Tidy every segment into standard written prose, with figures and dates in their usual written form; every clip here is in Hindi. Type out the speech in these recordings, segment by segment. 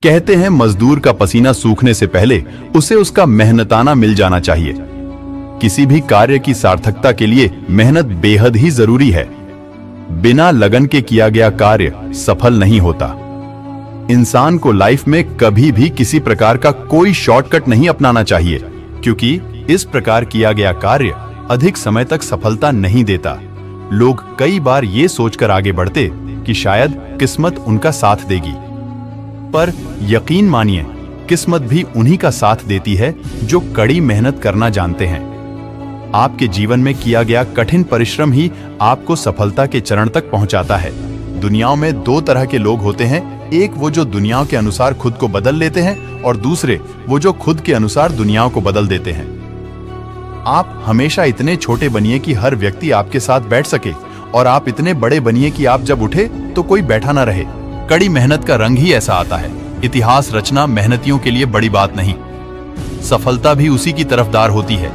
कहते हैं मजदूर का पसीना सूखने से पहले उसे उसका मेहनताना मिल जाना चाहिए। किसी भी कार्य की सार्थकता के लिए मेहनत बेहद ही जरूरी है। बिना लगन के किया गया कार्य सफल नहीं होता। इंसान को लाइफ में कभी भी किसी प्रकार का कोई शॉर्टकट नहीं अपनाना चाहिए, क्योंकि इस प्रकार किया गया कार्य अधिक समय तक सफलता नहीं देता। लोग कई बार ये सोचकर आगे बढ़ते कि शायद किस्मत उनका साथ देगी, पर यकीन मानिए किस्मत भी उन्हीं का साथ देती है जो कड़ी मेहनत करना जानते हैं। आपके जीवन में किया गया कठिन परिश्रम ही आपको सफलता के चरण तक पहुंचाता है। दुनिया में दो तरह के लोग होते हैं, एक वो जो दुनिया के अनुसार खुद को बदल लेते हैं और दूसरे वो जो खुद के अनुसार दुनिया को बदल देते हैं। आप हमेशा इतने छोटे बनिए कि हर व्यक्ति आपके साथ बैठ सके, और आप इतने बड़े बनिए कि आप जब उठे तो कोई बैठा ना रहे। कड़ी मेहनत का रंग ही ऐसा आता है। इतिहास रचना मेहनतियों के लिए बड़ी बात नहीं। सफलता भी उसी की तरफदार होती है,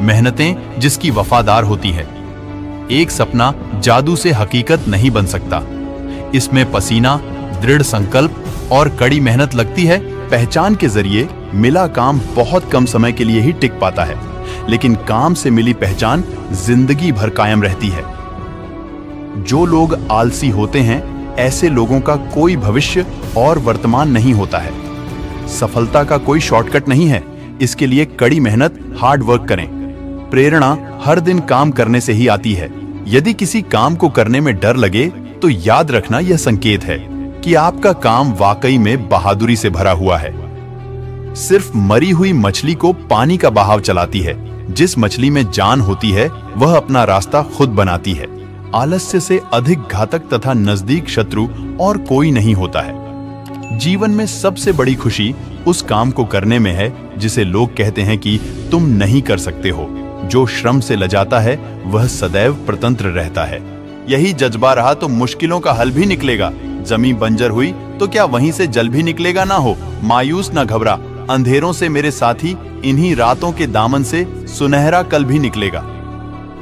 मेहनतें जिसकी वफादार होती है। एक सपना जादू से हकीकत नहीं बन सकता। इसमें पसीना, दृढ़ संकल्प और कड़ी मेहनत लगती है। पहचान के जरिए मिला काम बहुत कम समय के लिए ही टिक पाता है, लेकिन काम से मिली पहचान जिंदगी भर कायम रहती है। जो लोग आलसी होते हैं, ऐसे लोगों का कोई भविष्य और वर्तमान नहीं होता है। सफलता का कोई शॉर्टकट नहीं है, इसके लिए कड़ी मेहनत, हार्ड वर्क करें। प्रेरणा हर दिन काम करने से ही आती है। यदि किसी काम को करने में डर लगे तो याद रखना यह संकेत है कि आपका काम वाकई में बहादुरी से भरा हुआ है। सिर्फ मरी हुई मछली को पानी का बहाव चलाती है। जिस मछली में जान होती है वह अपना रास्ता खुद बनाती है। आलस्य से अधिक घातक तथा नजदीक शत्रु और कोई नहीं होता है। जीवन में सबसे बड़ी खुशी उस काम को करने में है जिसे लोग कहते हैं कि तुम नहीं कर सकते हो। जो श्रम से लजाता है वह सदैव प्रतंत्र रहता है। यही जज्बा रहा तो मुश्किलों का हल भी निकलेगा। जमीन बंजर हुई तो क्या वहीं से जल भी निकलेगा ना हो। मायूस ना घबरा, अंधेरों से मेरे साथी, इन्हीं रातों के दामन से सुनहरा कल भी निकलेगा।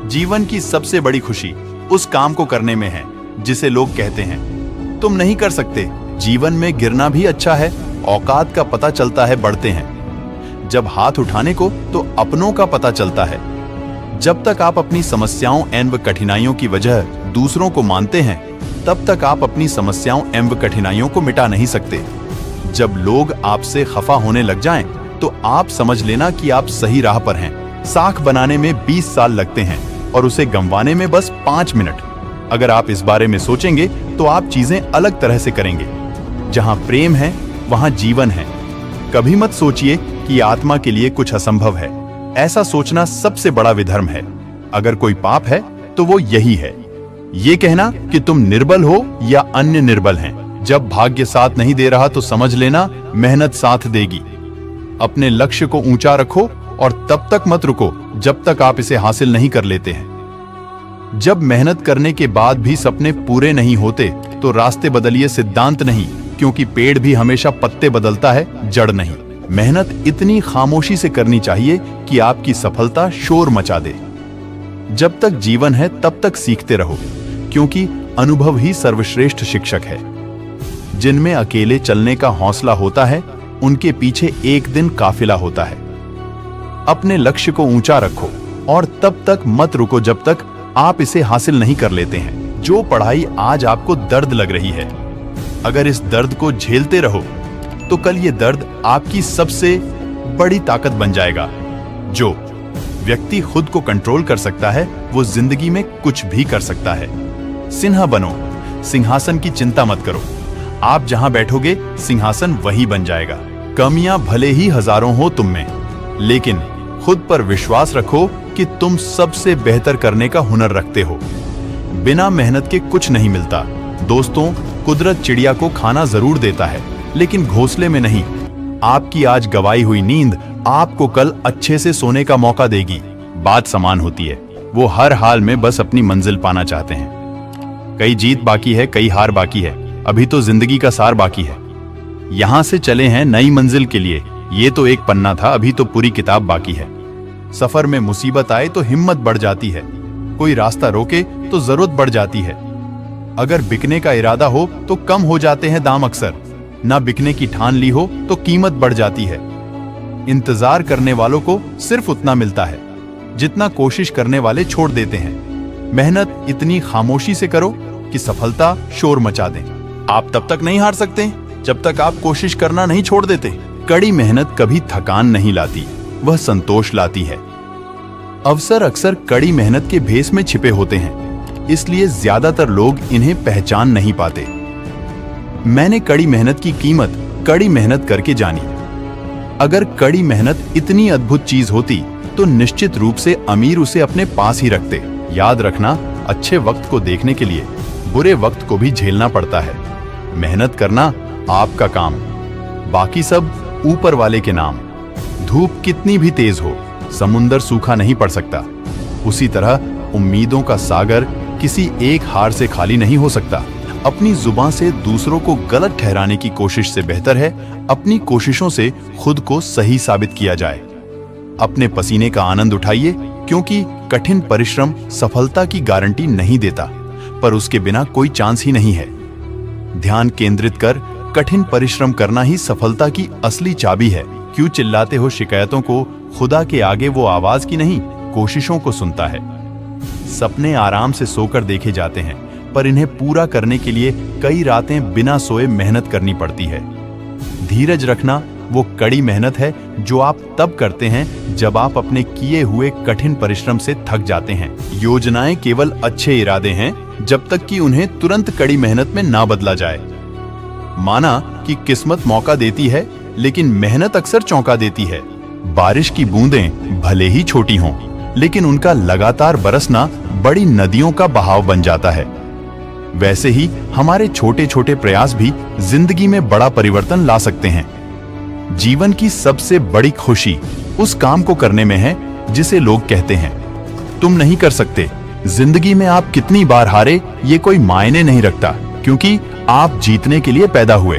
जीवन की सबसे बड़ी खुशी उस काम को करने में है जिसे लोग कहते हैं तुम नहीं कर सकते। जीवन में गिरना भी अच्छा है, औकात का पता चलता है बढ़ते हैं। जब हाथ उठाने को तो अपनों का पता चलता है। जब तक आप अपनी समस्याओं एवं कठिनाइयों की वजह दूसरों को मानते हैं, तब तक आप अपनी समस्याओं एवं कठिनाइयों को मिटा नहीं सकते। जब लोग आपसे खफा होने लग जाएं, तो आप समझ लेना कि आप सही राह पर हैं। साख बनाने में 20 साल लगते हैं और उसे गंवाने में बस 5 मिनट। अगर आप इस बारे में सोचेंगे तो आप चीजें अलग तरह से करेंगे। जहां प्रेम है वहां जीवन है। कभी मत सोचिए कि आत्मा के लिए कुछ असंभव है। ऐसा सोचना सबसे बड़ा विधर्म है। अगर कोई पाप है तो वो यही है, ये कहना कि तुम निर्बल हो या अन्य निर्बल हैं। जब भाग्य साथ नहीं दे रहा तो समझ लेना मेहनत साथ देगी। अपने लक्ष्य को ऊंचा रखो और तब तक मत रुको जब तक आप इसे हासिल नहीं कर लेते हैं। जब मेहनत करने के बाद भी सपने पूरे नहीं होते तो रास्ते बदलिए, सिद्धांत नहीं, क्योंकि पेड़ भी हमेशा पत्ते बदलता है, जड़ नहीं। मेहनत इतनी खामोशी से करनी चाहिए कि आपकी सफलता शोर मचा दे। जब तक जीवन है तब तक सीखते रहो, क्योंकि अनुभव ही सर्वश्रेष्ठ शिक्षक है। जिनमें अकेले चलने का हौसला होता है, उनके पीछे एक दिन काफिला होता है। अपने लक्ष्य को ऊंचा रखो और तब तक मत रुको जब तक आप इसे हासिल नहीं कर लेते हैं। जो पढ़ाई आज आपको दर्द लग रही है, अगर इस दर्द को झेलते रहो तो कल ये दर्द आपकी सबसे बड़ी ताकत बन जाएगा। जो व्यक्ति खुद को कंट्रोल कर सकता है वो जिंदगी में कुछ भी कर सकता है। सिन्हा बनो, सिंहासन की चिंता मत करो। आप जहां बैठोगे सिंहासन वही बन जाएगा। कमियां भले ही हजारों हो तुम में, लेकिन खुद पर विश्वास रखो कि तुम सबसे बेहतर करने का हुनर रखते हो। बिना मेहनत के कुछ नहीं मिलता। दोस्तों, कुदरत चिड़िया को खाना जरूर देता है, लेकिन घोंसले में नहीं। आपकी आज गवाई हुई नींद आपको कल अच्छे से सोने का मौका देगी। बात समान होती है, वो हर हाल में बस अपनी मंजिल पाना चाहते हैं। कई जीत बाकी है, कई हार बाकी है, अभी तो जिंदगी का सार बाकी है। यहां से चले हैं नई मंजिल के लिए। ये तो एक पन्ना था, अभी तो पूरी किताब बाकी है। सफर में मुसीबत आए तो हिम्मत बढ़ जाती है, कोई रास्ता रोके तो जरूरत बढ़ जाती है। अगर बिकने का इरादा हो तो कम हो जाते हैं दाम अक्सर। ना बिकने की ठान ली हो तो कीमत बढ़ जाती है। इंतजार करने वालों को सिर्फ उतना मिलता है जितना कोशिश करने वाले छोड़ देते हैं। मेहनत इतनी खामोशी से करो कि सफलता शोर मचा दे। आप तब तक नहीं हार सकते जब तक आप कोशिश करना नहीं छोड़ देते। कड़ी मेहनत कभी थकान नहीं लाती, वह संतोष लाती है। अवसर अक्सर कड़ी मेहनत के भेस में छिपे होते हैं, इसलिए ज्यादातर लोग इन्हें पहचान नहीं पाते। मैंने कड़ी मेहनत की कीमत कड़ी मेहनत करके जानी। अगर कड़ी मेहनत इतनी अद्भुत चीज होती तो निश्चित रूप से अमीर उसे अपने पास ही रखते। याद रखना, अच्छे वक्त को देखने के लिए बुरे वक्त को भी झेलना पड़ता है। मेहनत करना आपका काम, बाकी सब ऊपर वाले के नाम। धूप कितनी भी तेज हो, समुंदर सूखा नहीं पड़ सकता। उसी तरह उम्मीदों का सागर किसी एक हार से खाली नहीं हो सकता। अपनी जुबान से दूसरों को गलत ठहराने की कोशिश से बेहतर है अपनी कोशिशों से खुद को सही साबित किया जाए। अपने पसीने का आनंद उठाइए, क्योंकि कठिन परिश्रम सफलता की गारंटी नहीं देता, पर उसके बिना कोई चांस ही नहीं है। ध्यान केंद्रित कर कठिन परिश्रम करना ही सफलता की असली चाबी है। क्यों चिल्लाते हो शिकायतों को? खुदा के आगे वो आवाज की नहीं, कोशिशों को सुनता है। सपने आराम से सोकर देखे जाते हैं, पर इन्हें पूरा करने के लिए कई रातें बिना सोए मेहनत करनी पड़ती है। धीरज रखना वो कड़ी मेहनत है जो आप तब करते हैं जब आप अपने किए हुए कठिन परिश्रम से थक जाते हैं। योजनाएं केवल अच्छे इरादे हैं जब तक कि उन्हें तुरंत कड़ी मेहनत में ना बदला जाए। माना कि किस्मत मौका देती है, लेकिन मेहनत अक्सर चौंका देती है। बारिश की बूंदें भले ही छोटी हों, लेकिन उनका लगातार बरसना बड़ी नदियों का बहाव बन जाता है। वैसे ही हमारे छोटे छोटे प्रयास भी जिंदगी में बड़ा परिवर्तन ला सकते हैं। जीवन की सबसे बड़ी खुशी उस काम को करने में है जिसे लोग कहते हैं तुम नहीं कर सकते। जिंदगी में आप कितनी बार हारे ये कोई मायने नहीं रखता, क्योंकि आप जीतने के लिए पैदा हुए।